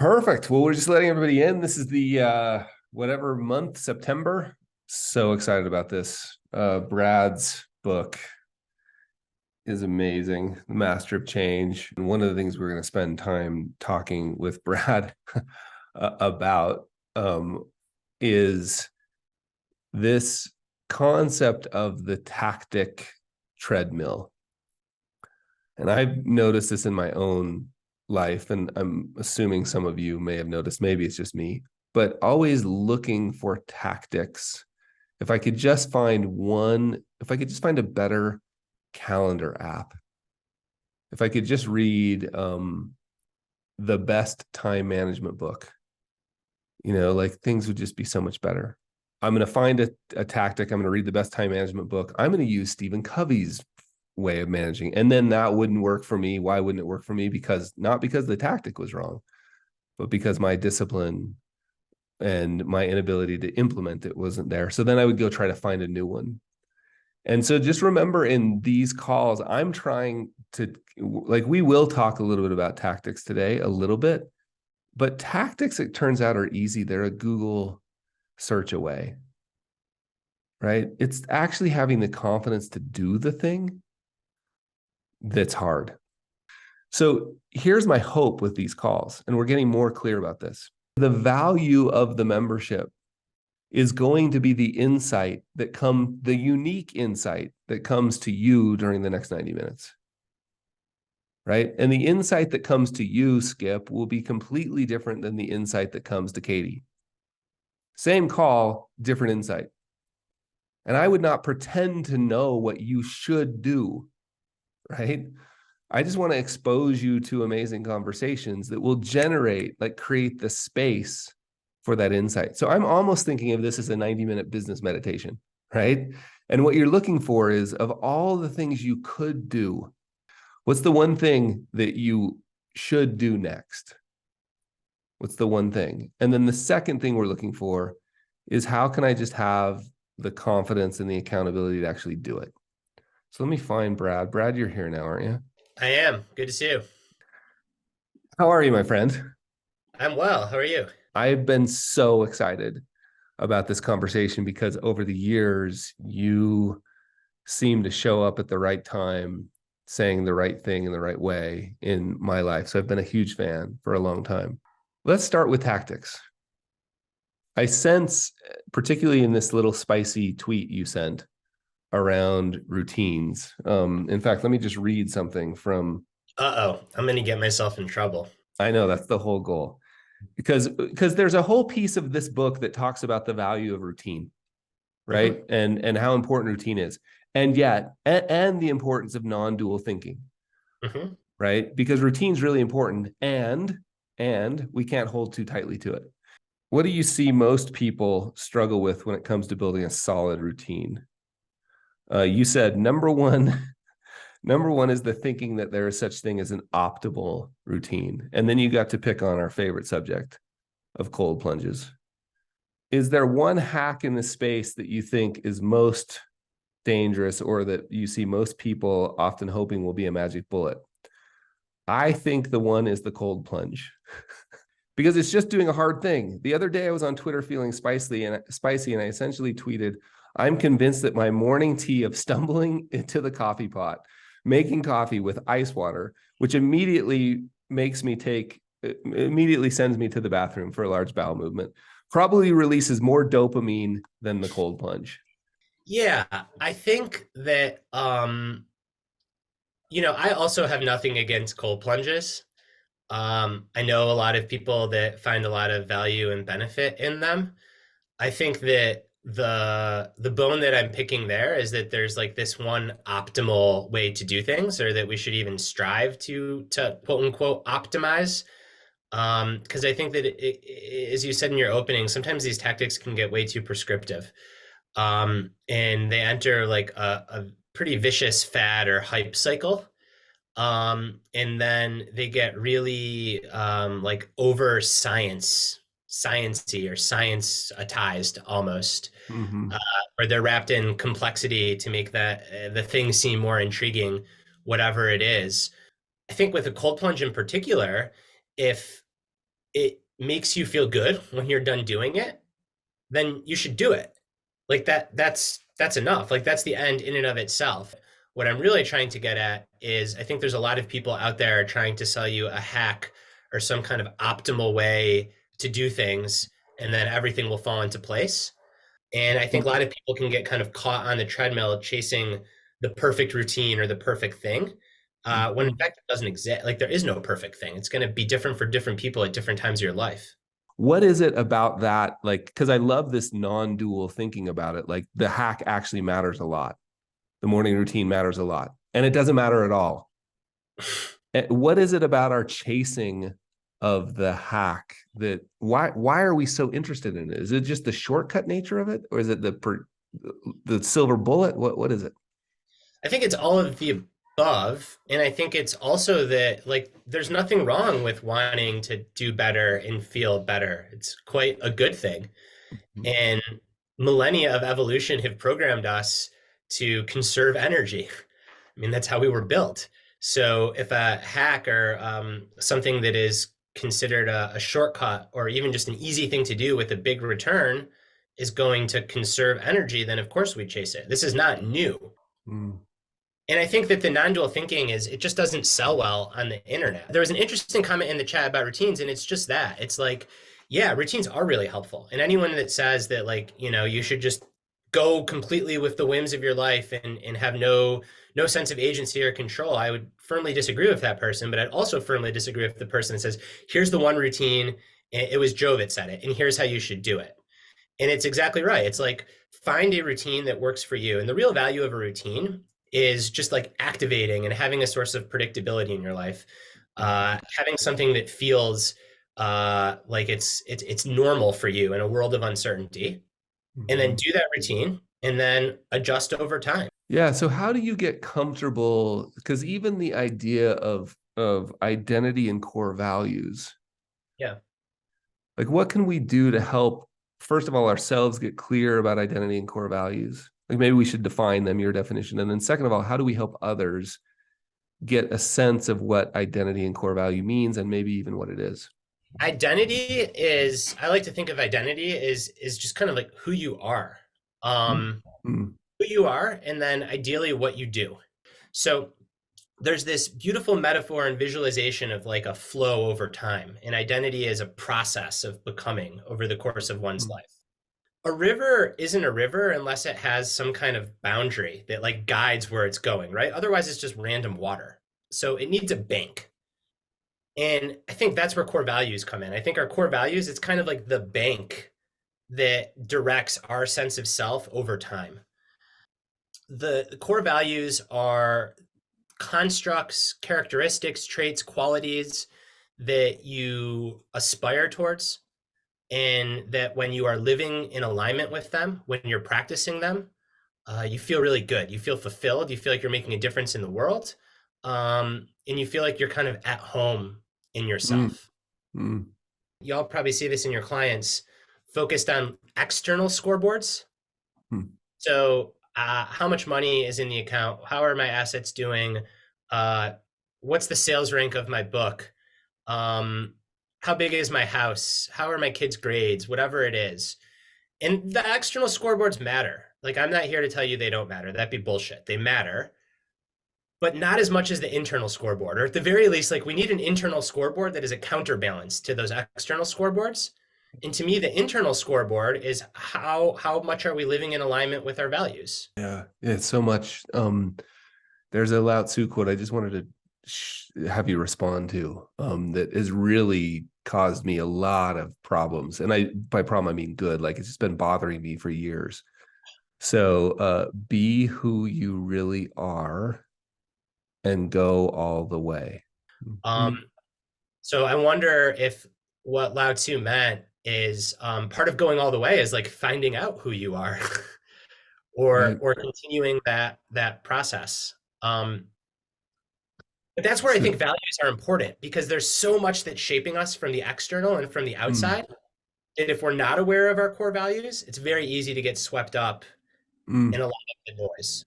Perfect. Well, we're just letting everybody in. This is the whatever month, September. So excited about this. Brad's book is amazing. The Master of Change. And one of the things we're going to spend time talking with Brad about is this concept of the tactic treadmill. And I've noticed this in my own life, and I'm assuming some of you may have noticed, maybe it's just me, but always looking for tactics. If I could just find a better calendar app, if I could just read the best time management book, like things would just be so much better. I'm going to find a tactic. I'm going to read the best time management book. I'm going to use Stephen Covey's way of managing. And then that wouldn't work for me. Why wouldn't it work for me? Not because the tactic was wrong, but because my discipline and my inability to implement it wasn't there. So then I would go try to find a new one. And so just remember, in these calls, I'm trying to, we will talk a little bit about tactics today, a little bit, but tactics, it turns out, are easy. They're a Google search away, right? It's actually having the confidence to do the thing that's hard. So here's my hope with these calls, and we're getting more clear about this. The value of the membership is going to be the unique insight that comes to you during the next 90 minutes, right? And the insight that comes to you, Skip, will be completely different than the insight that comes to Katie. Same call, different insight. And I would not pretend to know what you should do, right? I just want to expose you to amazing conversations that will create the space for that insight. So I'm almost thinking of this as a 90-minute business meditation, right? And what you're looking for is, of all the things you could do, what's the one thing that you should do next? What's the one thing? And then the second thing we're looking for is, how can I just have the confidence and the accountability to actually do it? So let me find Brad. Brad, you're here now, aren't you? I am. Good to see you. How are you, my friend? I'm well. How are you? I've been so excited about this conversation because over the years, you seem to show up at the right time, saying the right thing in the right way in my life. So I've been a huge fan for a long time. Let's start with tactics. I sense, particularly in this little spicy tweet you sent around routines. In fact, let me just read something from. Uh-oh. I'm going to get myself in trouble. I know that's the whole goal, because there's a whole piece of this book that talks about the value of routine, Mm-hmm. right? And how important routine is, and the importance of non-dual thinking, Mm-hmm. right? Because routine's really important, and we can't hold too tightly to it. What do you see most people struggle with when it comes to building a solid routine? You said number one is the thinking that there is such thing as an optimal routine. And then you got to pick on our favorite subject of cold plunges. Is there one hack in the space that you think is most dangerous, or that you see most people often hoping will be a magic bullet? I think the one is the cold plunge. Because it's just doing a hard thing. The other day I was on Twitter feeling spicy, and I essentially tweeted, I'm convinced that my morning tea of stumbling into the coffee pot, making coffee with ice water, which immediately sends me to the bathroom for a large bowel movement, probably releases more dopamine than the cold plunge. Yeah, I think that I also have nothing against cold plunges. I know a lot of people that find a lot of value and benefit in them. I think that the bone that I'm picking there is that there's like this one optimal way to do things, or that we should even strive to quote unquote optimize. Because I think that as you said in your opening, sometimes these tactics can get way too prescriptive, and they enter like a pretty vicious fad or hype cycle. And then they get really like over sciencey or science-atized almost, Mm-hmm. uh, or they're wrapped in complexity to make that the thing seem more intriguing, whatever it is. I think with a cold plunge in particular, if it makes you feel good when you're done doing it, then you should do it. Like that's enough. Like that's the end in and of itself. What I'm really trying to get at is I think there's a lot of people out there trying to sell you a hack or some kind of optimal way to do things, and then everything will fall into place. And I think a lot of people can get kind of caught on the treadmill chasing the perfect routine or the perfect thing, when in Mhm. fact it doesn't exist. Like there is no perfect thing. It's going to be different for different people at different times of your life. What is it about that? Like, because I love this non-dual thinking about it. Like the hack actually matters a lot. The morning routine matters a lot, and it doesn't matter at all. What is it about our chasing of the hack that why are we so interested in it? Is it just the shortcut nature of it, or is it the silver bullet? What is it? I think it's all of the above. And I think it's also that, like, there's nothing wrong with wanting to do better and feel better. It's quite a good thing. And millennia of evolution have programmed us to conserve energy. I mean, that's how we were built. So if a hack or something that is considered a shortcut or even just an easy thing to do with a big return is going to conserve energy, then of course we chase it. This is not new. Mm, And I think that the non-dual thinking is it just doesn't sell well on the internet. There was an interesting comment in the chat about routines, and it's just that. It's like, yeah, routines are really helpful. And anyone that says that, like, you should just go completely with the whims of your life and have no sense of agency or control, I would firmly disagree with that person. But I'd also firmly disagree with the person that says, here's the one routine, and it was Joe that said it, and here's how you should do it. And it's exactly right. It's like find a routine that works for you. And the real value of a routine is just like activating and having a source of predictability in your life, having something that feels like it's normal for you in a world of uncertainty, and then mhm. do that routine and then adjust over time. Yeah. So how do you get comfortable? Because even the idea of identity and core values, Yeah. like what can we do to help, first of all, ourselves get clear about identity and core values? Like maybe we should define them, your definition. And then second of all, how do we help others get a sense of what identity and core value means and maybe even what it is? Identity is, I like to think of identity is just kind of like who you are. Um, Mm, who you are, and then ideally what you do. So there's this beautiful metaphor and visualization of like a flow over time, and identity is a process of becoming over the course of one's mm, life. A river isn't a river unless it has some kind of boundary that like guides where it's going, right? Otherwise it's just random water. So it needs a bank. And I think that's where core values come in. I think our core values, it's kind of like the bank that directs our sense of self over time. The core values are constructs, characteristics, traits, qualities that you aspire towards, and that when you are living in alignment with them, when you're practicing them, you feel really good. You feel fulfilled. You feel like you're making a difference in the world. And you feel like you're kind of at home in mm, yourself. mm, Y'all probably see this in your clients focused on external scoreboards. mm, So, how much money is in the account? How are my assets doing? Uh, what's the sales rank of my book? Um, how big is my house? How are my kids' grades? Whatever it is. And the external scoreboards matter. Like, I'm not here to tell you they don't matter. That'd be bullshit. They matter, but not as much as the internal scoreboard. Or at the very least, like, we need an internal scoreboard that is a counterbalance to those external scoreboards. And to me, the internal scoreboard is how much are we living in alignment with our values? yeah, it's so much. There's a Lao Tzu quote I just wanted to have you respond to, that has really caused me a lot of problems. And by problem, I mean good. Like it's just been bothering me for years. So be who you really are and go all the way. Um, Mhm. so I wonder if what Lao Tzu meant is part of going all the way is like finding out who you are, Right. or continuing that process. Um, but that's where I So, think values are important because there's so much that's shaping us from the external and from the mm, outside. And if we're not aware of our core values, it's very easy to get swept up in mm. a lot of the noise.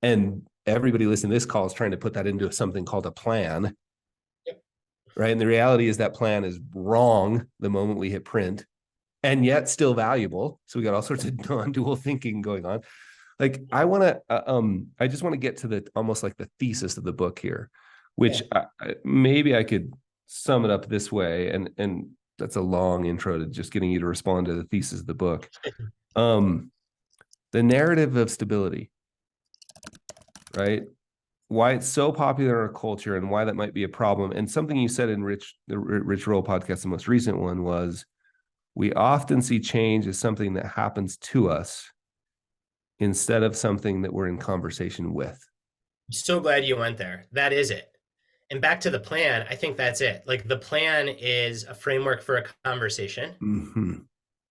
And everybody listening to this call is trying to put that into something called a plan. Yep. right? And the reality is that plan is wrong the moment we hit print, and yet still valuable. So we got all sorts of non-dual thinking going on. Like I just want to get to the almost like the thesis of the book here, which Yeah. maybe I could sum it up this way, and that's a long intro to just getting you to respond to the thesis of the book. Um, the narrative of stability, right? Why it's so popular in our culture and why that might be a problem. And something you said in the Rich Roll podcast, the most recent one, was we often see change as something that happens to us instead of something that we're in conversation with. I'm so glad you went there. That is it. And back to the plan, I think that's it. Like the plan is a framework for a conversation. Mm-hmm.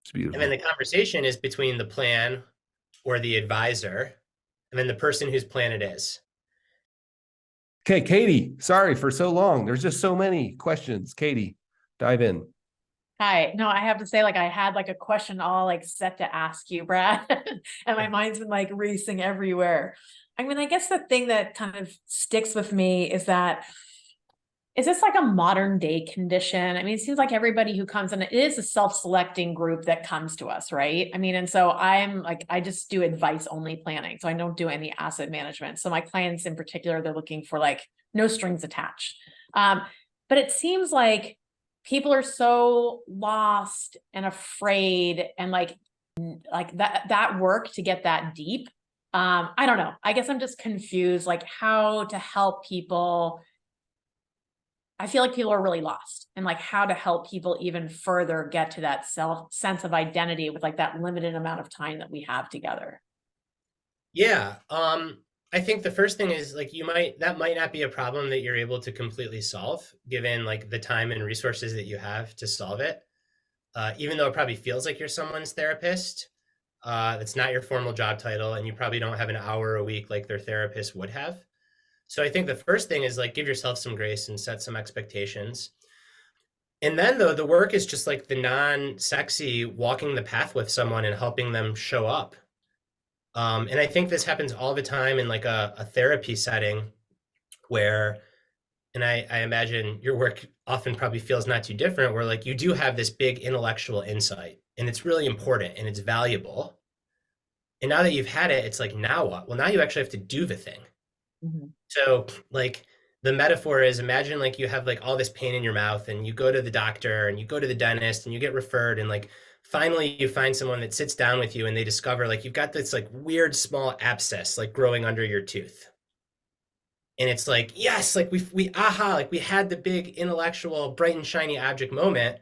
It's And then beautiful. the conversation is between the plan or the advisor and then the person whose plan it is. Okay, Katie, sorry for so long. There's just so many questions. Katie, dive in. Hi. No, I have to say, like, I had like a question all like set to ask you, Brad, and my mind's been like racing everywhere. I mean, I guess the thing that kind of sticks with me is that is this like a modern day condition? I mean, it seems like everybody who comes in, it is a self-selecting group that comes to us, right? I mean, and so I'm like, I just do advice only planning. So I don't do any asset management. So my clients in particular, they're looking for like no strings attached. But it seems like people are so lost and afraid and like that work to get that deep. I don't know. I guess I'm just confused, like how to help people. I feel like people are really lost and like how to help people even further get to that self sense of identity with like that limited amount of time that we have together. Yeah. I think the first thing is like that might not be a problem that you're able to completely solve given like the time and resources that you have to solve it. Even though it probably feels like you're someone's therapist, it's not your formal job title, and you probably don't have an hour a week like their therapist would have. So I think the first thing is like give yourself some grace and set some expectations. And then though the work is just like the non-sexy walking the path with someone and helping them show up. And I think this happens all the time in like a therapy setting where, and I imagine your work often probably feels not too different, where like you do have this big intellectual insight and it's really important and it's valuable. And now that you've had it, it's like, now what? Well, now you actually have to do the thing. Mhm. So like the metaphor is imagine like you have like all this pain in your mouth and you go to the doctor and you go to the dentist and you get referred and like finally you find someone that sits down with you and they discover like you've got this like weird small abscess like growing under your tooth. And it's like, yes, like like we had the big intellectual bright and shiny object moment.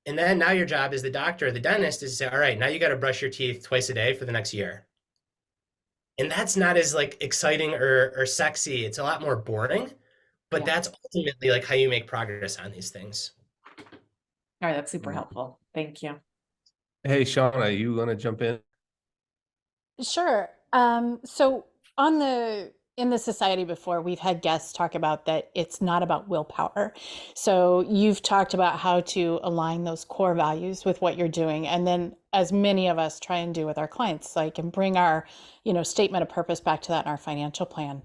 And then now your job as the doctor or the dentist is to say, all right, now you got to brush your teeth twice a day for the next year. And that's not as like exciting or sexy. It's a lot more boring, but Yeah. that's ultimately like how you make progress on these things. All right. That's super helpful. Thank you. Hey, Shauna, you want to jump in? Sure. So in the society before, we've had guests talk about that it's not about willpower. So you've talked about how to align those core values with what you're doing. And then as many of us try and do with our clients, like and bring our, statement of purpose back to that in our financial plan.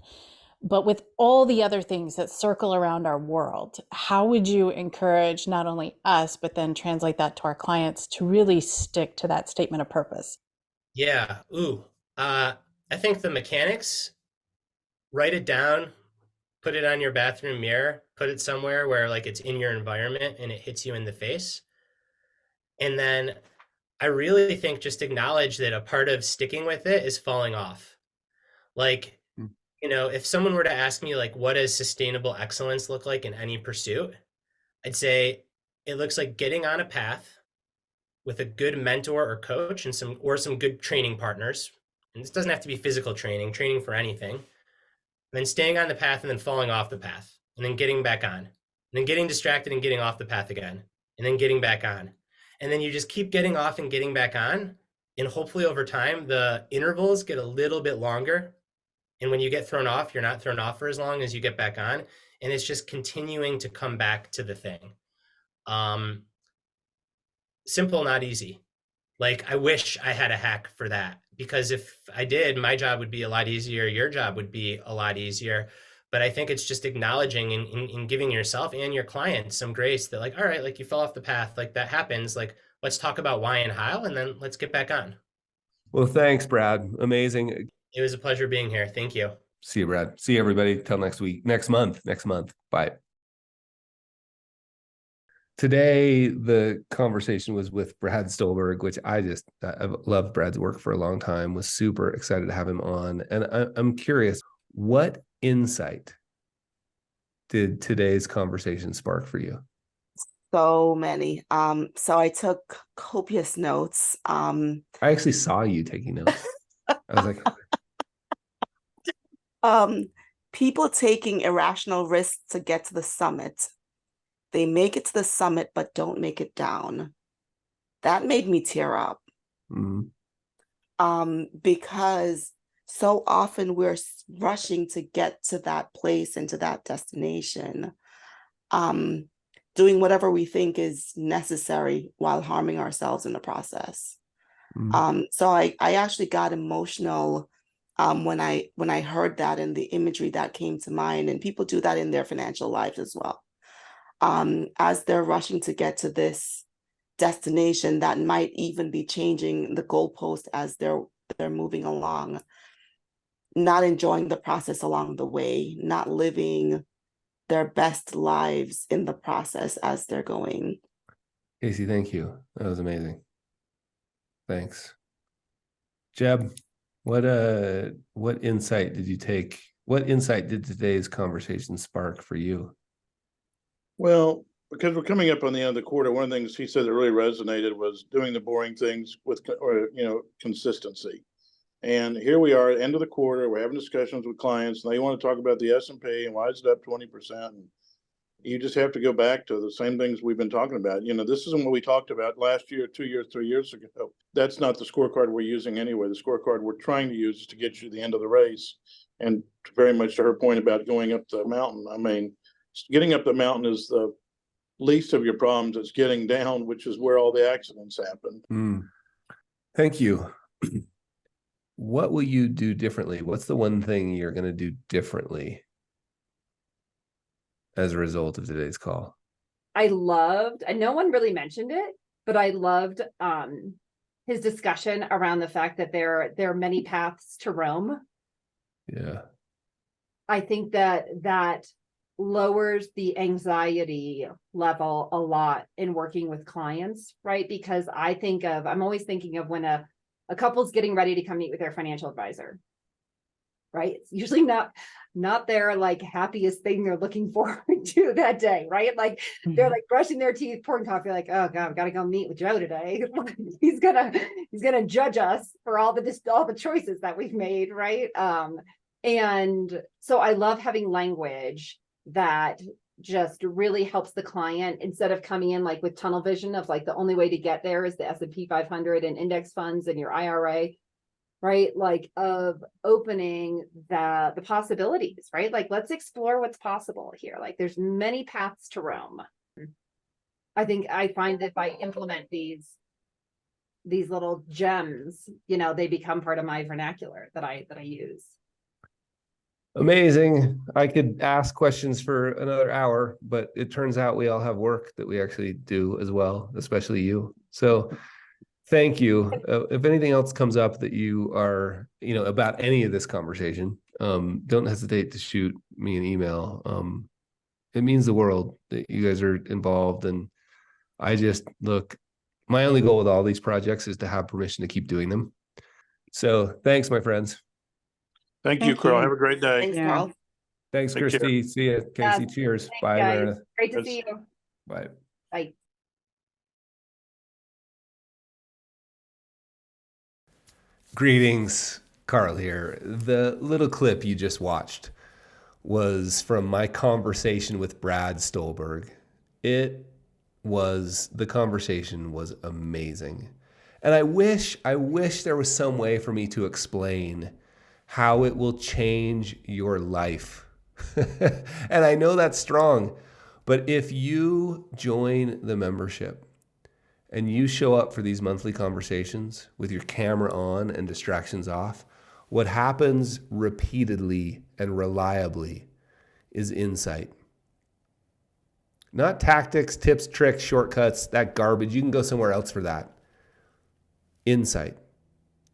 But with all the other things that circle around our world, how would you encourage not only us, but then translate that to our clients to really stick to that statement of purpose? Yeah. Ooh. I think the mechanics, write it down, put it on your bathroom mirror, put it somewhere where like it's in your environment and it hits you in the face. And then I really think just acknowledge that a part of sticking with it is falling off. Like, if someone were to ask me like what does sustainable excellence look like in any pursuit, I'd say it looks like getting on a path with a good mentor or coach and some good training partners. And this doesn't have to be physical training for anything. And then staying on the path and then falling off the path and then getting back on. And then getting distracted and getting off the path again. And then getting back on. And then you just keep getting off and getting back on. And hopefully over time, the intervals get a little bit longer. And when you get thrown off, you're not thrown off for as long as you get back on. And it's just continuing to come back to the thing. Simple, not easy. Like, I wish I had a hack for that because if I did, my job would be a lot easier. Your job would be a lot easier. But I think it's just acknowledging and giving yourself and your clients some grace that like, all right, like you fell off the path, like that happens. Like, let's talk about why and how, and then let's get back on. Well, thanks, Brad. Amazing. It was a pleasure being here. Thank you. See you, Brad. See everybody till next month. Bye. Today, the conversation was with Brad Stulberg, which I've loved Brad's work for a long time, was super excited to have him on. And I'm curious, what insight did today's conversation spark for you? So many. So I took copious notes. I actually saw you taking notes. I was like, people taking irrational risks to get to the summit. They make it to the summit, but don't make it down. That made me tear up. Because so often we're rushing to get to that place and to that destination, doing whatever we think is necessary while harming ourselves in the process. So I actually got emotional when I heard that, and the imagery that came to mind. And people do that in their financial lives as well. As they're rushing to get to this destination that might even be changing the goalpost as they're moving along, not enjoying the process along the way, not living their best lives in the process as they're going. Casey, thank you. That was amazing. Thanks. Jeb, what insight did you take? What insight did today's conversation spark for you? Well, because we're coming up on the end of the quarter, one of the things he said that really resonated was doing the boring things with, consistency. And here we are at the end of the quarter, we're having discussions with clients, and they want to talk about the S&P and why is it up 20%. And you just have to go back to the same things we've been talking about. This isn't what we talked about last year, 2 years, 3 years ago. That's not the scorecard we're using anyway. The scorecard we're trying to use is to get you to the end of the race. And very much to her point about going up the mountain, I mean, getting up the mountain is the least of your problems. It's getting down, which is where all the accidents happen. Thank you. What will you do differently? What's the one thing you're going to do differently as a result of today's call? I loved, and no one really mentioned it, but I loved his discussion around the fact that there are many paths to Rome. Yeah. I think that lowers the anxiety level a lot in working with clients, right? Because I'm always thinking of when a couple's getting ready to come meet with their financial advisor, right? It's usually not their like happiest thing they're looking forward to that day, right? Like they're like brushing their teeth, pouring coffee, like, oh God, I've got to go meet with Joe today. he's gonna judge us for all the choices that we've made, right? And so I love having language that just really helps the client, instead of coming in like with tunnel vision of like the only way to get there is the S&P 500 and index funds and your IRA, right? Like of opening the possibilities, right? Like let's explore what's possible here. Like there's many paths to Rome. I think I find that if I implement these little gems, they become part of my vernacular that I use. Amazing. I could ask questions for another hour, but it turns out we all have work that we actually do as well, especially you. So thank you. If anything else comes up that you are, about any of this conversation, don't hesitate to shoot me an email. It means the world that you guys are involved. And my only goal with all these projects is to have permission to keep doing them. So thanks, my friends. Thank you, Carl. Have a great day. Thanks, Carl. Thanks, Take Christy. See you, Casey. Cheers. Thanks, Bye, guys. Meredith. Great to Yes. see you. Bye. Bye. Greetings, Carl here. The little clip you just watched was from my conversation with Brad Stulberg. The conversation was amazing. And I wish there was some way for me to explain how it will change your life. And I know that's strong, but if you join the membership and you show up for these monthly conversations with your camera on and distractions off, what happens repeatedly and reliably is insight. Not tactics, tips, tricks, shortcuts, that garbage. You can go somewhere else for that. Insight.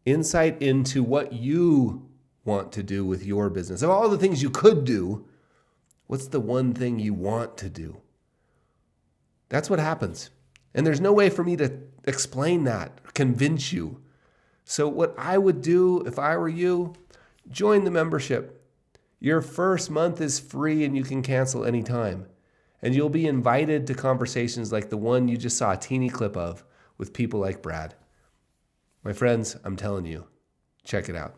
Insight into what you want to do with your business. Of all the things you could do, what's the one thing you want to do? That's what happens. And there's no way for me to explain that, convince you. So what I would do if I were you, join the membership. Your first month is free and you can cancel anytime. And you'll be invited to conversations like the one you just saw a teeny clip of with people like Brad. My friends, I'm telling you, check it out.